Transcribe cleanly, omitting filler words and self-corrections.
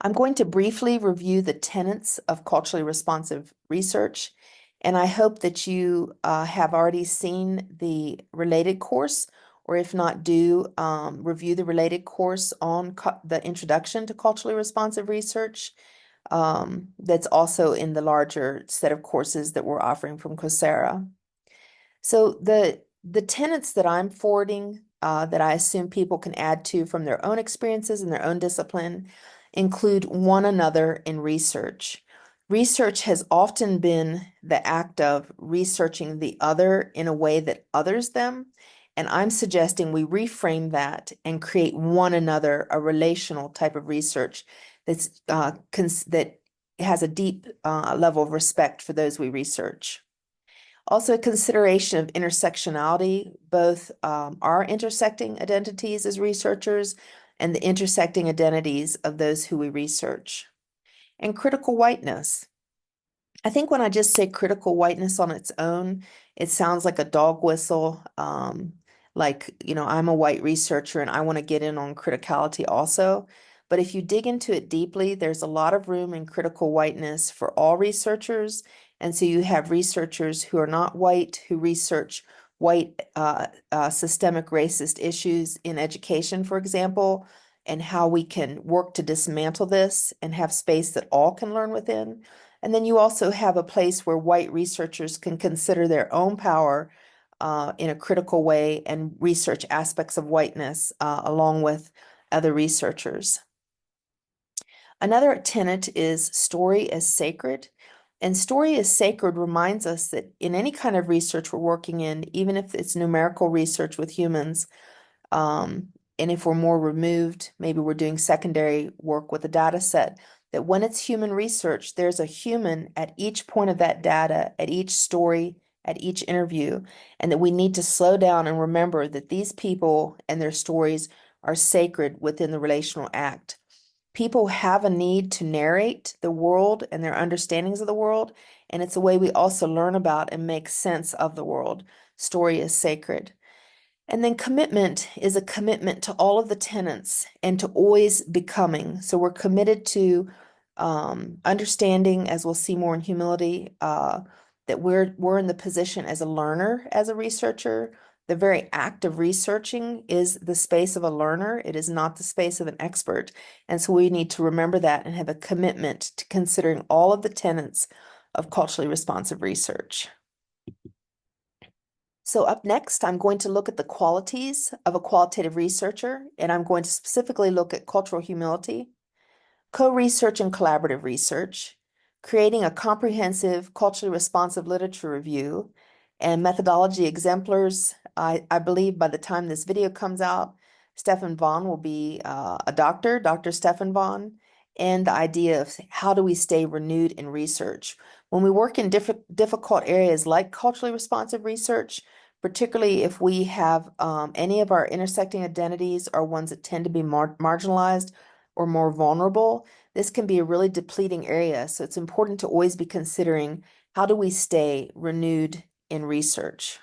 I'm going to briefly review the tenets of culturally responsive research, and I hope that you have already seen the related course, or if not, do review the related course on the introduction to culturally responsive research. That's also in the larger set of courses that we're offering from Coursera. So the tenets that I'm forwarding, that I assume people can add to from their own experiences and their own discipline, include one another in research. Research has often been the act of researching the other in a way that others them, and I'm suggesting we reframe that and create one another, a relational type of research that has a deep level of respect for those we research. Also, a consideration of intersectionality, both our intersecting identities as researchers and the intersecting identities of those who we research. And critical whiteness. I think when I just say critical whiteness on its own, it sounds like a dog whistle. I'm a white researcher and I want to get in on criticality also. But if you dig into it deeply, there's a lot of room in critical whiteness for all researchers. And so you have researchers who are not white, who research white systemic racist issues in education, for example, and how we can work to dismantle this and have space that all can learn within. And then you also have a place where white researchers can consider their own power in a critical way and research aspects of whiteness along with other researchers. Another tenet is story as sacred. And story as sacred reminds us that in any kind of research we're working in, even if it's numerical research with humans, and if we're more removed, maybe we're doing secondary work with a data set, that when it's human research, there's a human at each point of that data, at each story, at each interview, and that we need to slow down and remember that these people and their stories are sacred within the relational act. People have a need to narrate the world and their understandings of the world, and it's a way we also learn about and make sense of the world. Story is sacred. And then commitment is a commitment to all of the tenets and to always becoming. So we're committed to understanding, as we'll see more in humility, that we're in the position as a learner, as a researcher. The very act of researching is the space of a learner. It is not the space of an expert. And so we need to remember that and have a commitment to considering all of the tenets of culturally responsive research. So up next, I'm going to look at the qualities of a qualitative researcher, and I'm going to specifically look at cultural humility, co-research and collaborative research, creating a comprehensive culturally responsive literature review, and methodology exemplars. I believe by the time this video comes out, Stefan Vaughn will be a doctor, Dr. Stefan Vaughn, and the idea of how do we stay renewed in research. When we work in difficult areas like culturally responsive research, particularly if we have any of our intersecting identities are ones that tend to be marginalized or more vulnerable, this can be a really depleting area. So it's important to always be considering how do we stay renewed in research.